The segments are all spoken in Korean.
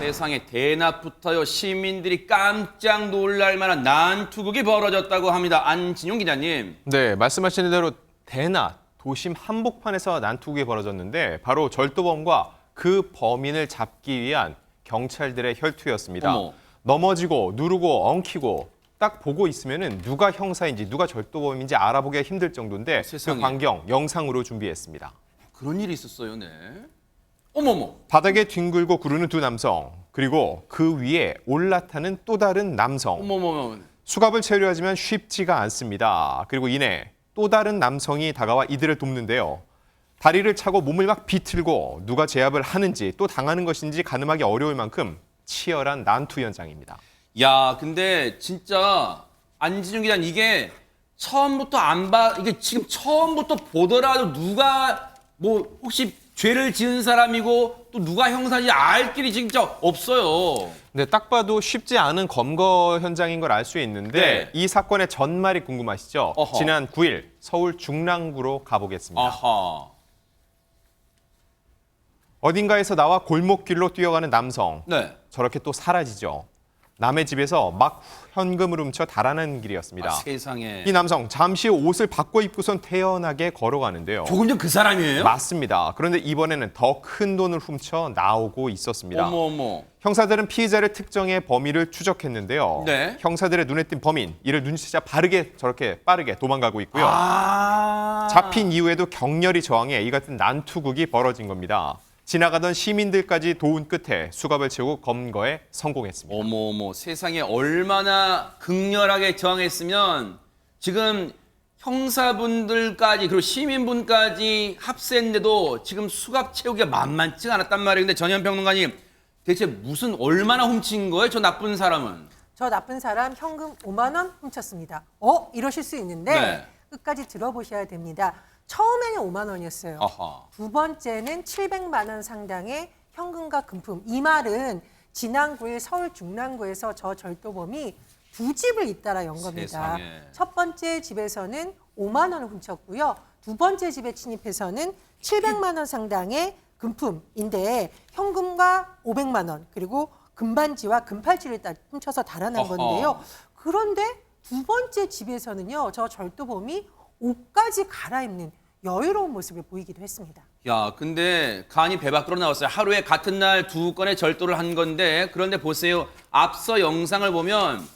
세상에 대낮부터요 시민들이 깜짝 놀랄 만한 난투극이 벌어졌다고 합니다. 안진용 기자님. 네, 말씀하신 대로 대낮 도심 한복판에서 난투극이 벌어졌는데 바로 절도범과 그 범인을 잡기 위한 경찰들의 혈투였습니다. 어머. 넘어지고 누르고 엉키고 딱 보고 있으면은 누가 형사인지 누가 절도범인지 알아보기가 힘들 정도인데 세상에. 그 광경 영상으로 준비했습니다. 그런 일이 있었어요, 네. 어머머. 바닥에 뒹굴고 구르는 두 남성, 그리고 그 위에 올라타는 또 다른 남성. 어머머. 수갑을 채우려 하지만 쉽지가 않습니다. 그리고 이내 또 다른 남성이 다가와 이들을 돕는데요. 다리를 차고 몸을 막 비틀고 누가 제압을 하는지 또 당하는 것인지 가늠하기 어려울 만큼 치열한 난투 현장입니다. 야, 근데 진짜 안진용 기자님 이게 처음부터 이게 지금 처음부터 보더라도 누가 뭐 혹시 죄를 지은 사람이고 또 누가 형사인지 알 길이 진짜 없어요. 근데 딱 봐도 쉽지 않은 검거 현장인 걸 알 수 있는데 네. 이 사건의 전말이 궁금하시죠? 어허. 지난 9일 서울 중랑구로 가보겠습니다. 아하. 어딘가에서 나와 골목길로 뛰어가는 남성. 네. 저렇게 또 사라지죠. 남의 집에서 막 현금을 훔쳐 달아나는 길이었습니다. 세상에. 이 남성 잠시 후 옷을 바꿔 입고선 태연하게 걸어가는데요. 조금 전 그 사람이에요? 맞습니다. 그런데 이번에는 더 큰 돈을 훔쳐 나오고 있었습니다. 어머. 형사들은 피의자를 특정해 범위를 추적했는데요. 네. 형사들의 눈에 띈 범인, 이를 눈치채자 저렇게 빠르게 도망가고 있고요. 아. 잡힌 이후에도 격렬히 저항해 이 같은 난투극이 벌어진 겁니다. 지나가던 시민들까지 도운 끝에 수갑을 채우고 검거에 성공했습니다. 어머. 세상에 얼마나 극렬하게 저항했으면 지금 형사분들까지 그리고 시민분까지 합세했는데도 지금 수갑 채우기가 만만치가 않았단 말이에요. 근데 전현 평론가님 대체 얼마나 훔친 거예요? 저 나쁜 사람은. 저 나쁜 사람 현금 5만 원 훔쳤습니다. 이러실 수 있는데 네. 끝까지 들어보셔야 됩니다. 처음에는 5만 원이었어요. 아하. 두 번째는 700만 원 상당의 현금과 금품. 이 말은 지난 9일 서울 중랑구에서 저 절도범이 두 집을 잇따라 연 겁니다. 세상에. 첫 번째 집에서는 5만 원을 훔쳤고요. 두 번째 집에 침입해서는 700만 원 상당의 금품인데 현금과 500만 원 그리고 금반지와 금팔찌를 훔쳐서 달아난 어허. 건데요. 그런데 두 번째 집에서는요. 저 절도범이 옷까지 갈아입는 여유로운 모습을 보이기도 했습니다. 야, 근데 간이 배 밖으로 나왔어요. 하루에 같은 날 두 건의 절도를 한 건데 그런데 보세요. 앞서 영상을 보면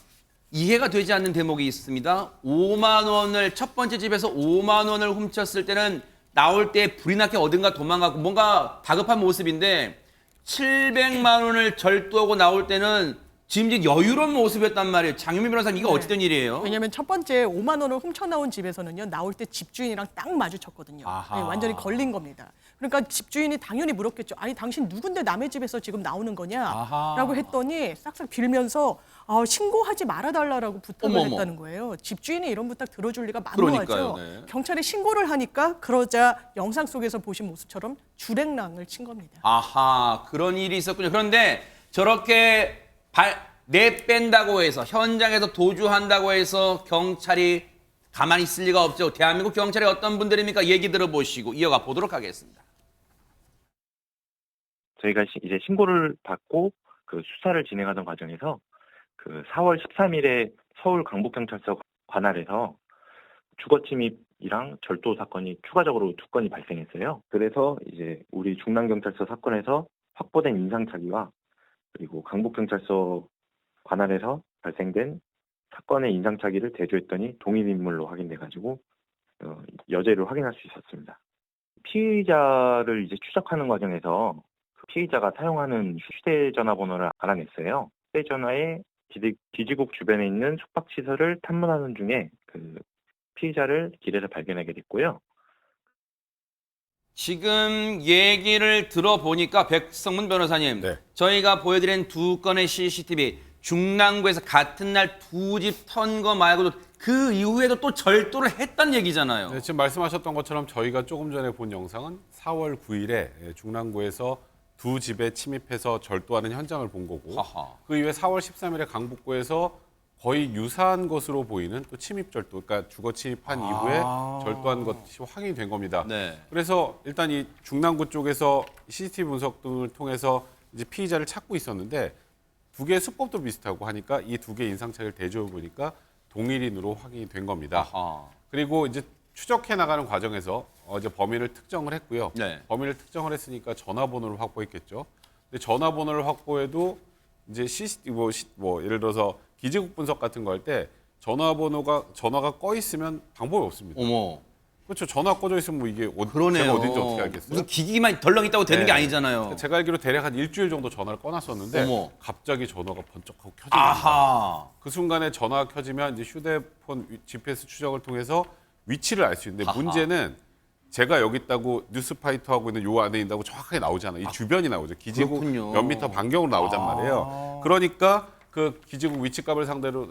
이해가 되지 않는 대목이 있습니다. 5만 원을 첫 번째 집에서 5만 원을 훔쳤을 때는 나올 때 불이 나게 어딘가 도망가고 뭔가 다급한 모습인데 700만 원을 절도하고 나올 때는 지금 여유로운 모습이었단 말이에요. 장유미 변호사님 이거 어찌된 일이에요? 왜냐하면 첫 번째 5만 원을 훔쳐나온 집에서는요. 나올 때 집주인이랑 딱 마주쳤거든요. 아하. 네, 완전히 걸린 겁니다. 그러니까 집주인이 당연히 물었겠죠. 아니 당신 누군데 남의 집에서 지금 나오는 거냐? 아하. 라고 했더니 싹싹 빌면서 신고하지 말아달라고 부탁을 어머머. 했다는 거예요. 집주인이 이런 부탁 들어줄 리가 그러니까요, 만무하죠. 네. 경찰에 신고를 하니까 그러자 영상 속에서 보신 모습처럼 주랭랑을 친 겁니다. 아하, 그런 일이 있었군요. 그런데 저렇게 내뺀다고 해서 현장에서 도주한다고 해서 경찰이 가만히 있을 리가 없죠. 대한민국 경찰이 어떤 분들입니까? 얘기 들어보시고 이어가 보도록 하겠습니다. 저희가 이제 신고를 받고 그 수사를 진행하던 과정에서 그 4월 13일에 서울 강북경찰서 관할에서 주거침입이랑 절도 사건이 추가적으로 두 건이 발생했어요. 그래서 이제 우리 중랑경찰서 사건에서 확보된 인상착의와 그리고 강북경찰서 관할에서 발생된 사건의 인상착의를 대조했더니 동일 인물로 확인돼가지고 여죄를 확인할 수 있었습니다. 피의자를 이제 추적하는 과정에서 그 피의자가 사용하는 휴대전화 번호를 알아냈어요. 휴대전화에 기지국 주변에 있는 숙박시설을 탐문하는 중에 그 피의자를 길에서 발견하게 됐고요. 지금 얘기를 들어보니까 백성문 변호사님, 네. 저희가 보여드린 두 건의 CCTV 중랑구에서 같은 날 두 집 턴 거 말고도 그 이후에도 또 절도를 했다는 얘기잖아요. 네, 지금 말씀하셨던 것처럼 저희가 조금 전에 본 영상은 4월 9일에 중랑구에서 두 집에 침입해서 절도하는 현장을 본 거고 하하. 그 이후에 4월 13일에 강북구에서 거의 유사한 것으로 보이는 또 침입 절도, 그러니까 주거 침입한 이후에 절도한 것이 확인이 된 겁니다. 네. 그래서 일단 이 중랑구 쪽에서 CCTV 분석 등을 통해서 이제 피의자를 찾고 있었는데 두 개의 수법도 비슷하고 하니까 이 두 개의 인상착의를 대조해 보니까 동일인으로 확인이 된 겁니다. 아하. 그리고 이제 추적해 나가는 과정에서 이제 범인을 특정을 했고요. 네. 범인을 특정을 했으니까 전화번호를 확보했겠죠. 근데 전화번호를 확보해도 이제 예를 들어서 기지국 분석 같은 거 할 때 전화가 꺼 있으면 방법이 없습니다. 어머. 그렇죠. 전화 꺼져 있으면 뭐 이게 그러네요. 제가 어딘지 어떻게 알겠어요? 무슨 기기만 덜렁 있다고 되는 네. 게 아니잖아요. 제가 알기로 대략 한 일주일 정도 전화를 꺼놨었는데 어머. 갑자기 전화가 번쩍하고 켜집니다. 아하. 그 순간에 전화가 켜지면 이제 휴대폰 GPS 추적을 통해서 위치를 알 수 있는데 아하. 문제는 제가 여기 있다고 뉴스파이터 하고 있는 요 안에 있다고 정확하게 나오잖아요. 이 주변이 나오죠. 기지국 그렇군요. 몇 미터 반경으로 나오단 말이에요. 그러니까 그 기지국 위치값을 상대로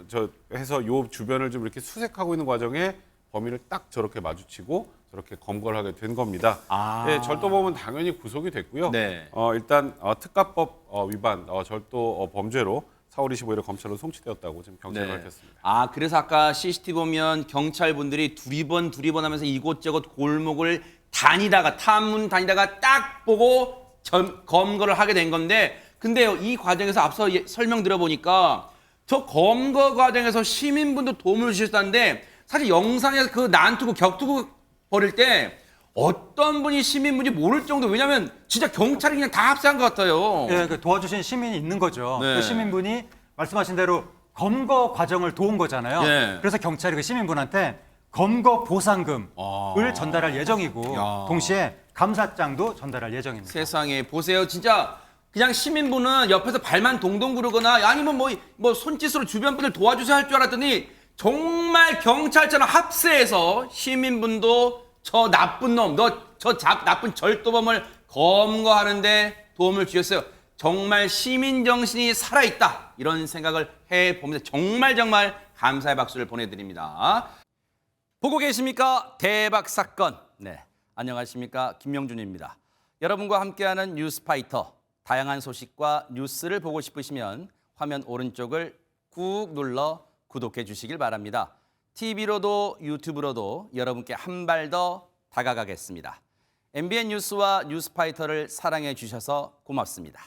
해서 요 주변을 좀 이렇게 수색하고 있는 과정에 범인을 딱 저렇게 마주치고 저렇게 검거를 하게 된 겁니다. 아. 예, 절도범은 당연히 구속이 됐고요. 네. 일단 특가법 위반 절도 범죄로 4월 25일에 검찰로 송치되었다고 지금 경찰이 밝혔습니다. 아, 그래서 아까 CCTV 보면 경찰분들이 두리번 하면서 이곳저곳 골목을 탐문 다니다가 딱 보고 검거를 하게 된 건데, 근데요, 이 과정에서 앞서 설명 들어보니까 저 검거 과정에서 시민분도 도움을 주셨다는데, 사실 영상에서 그 난투구, 격투구 벌일 때 어떤 분이 시민분이 모를 정도, 왜냐면 진짜 경찰이 그냥 다 합세한 것 같아요. 예, 그 도와주신 시민이 있는 거죠. 네. 그 시민분이 말씀하신 대로 검거 과정을 도운 거잖아요. 네. 그래서 경찰이 그 시민분한테 검거 보상금을 아. 전달할 예정이고 야. 동시에 감사장도 전달할 예정입니다. 세상에, 보세요. 진짜 그냥 시민분은 옆에서 발만 동동 구르거나 아니면 뭐 손짓으로 주변 분들 도와주세요 할 줄 알았더니 정말 경찰처럼 합세해서 시민분도 저 나쁜 놈, 나쁜 절도범을 검거하는데 도움을 주셨어요. 정말 시민 정신이 살아있다, 이런 생각을 해봅니다. 정말 감사의 박수를 보내드립니다. 보고 계십니까? 대박 사건. 네, 안녕하십니까? 김명준입니다. 여러분과 함께하는 뉴스파이터. 다양한 소식과 뉴스를 보고 싶으시면 화면 오른쪽을 꾹 눌러 구독해 주시길 바랍니다. TV로도 유튜브로도 여러분께 한 발 더 다가가겠습니다. MBN 뉴스와 뉴스파이터를 사랑해 주셔서 고맙습니다.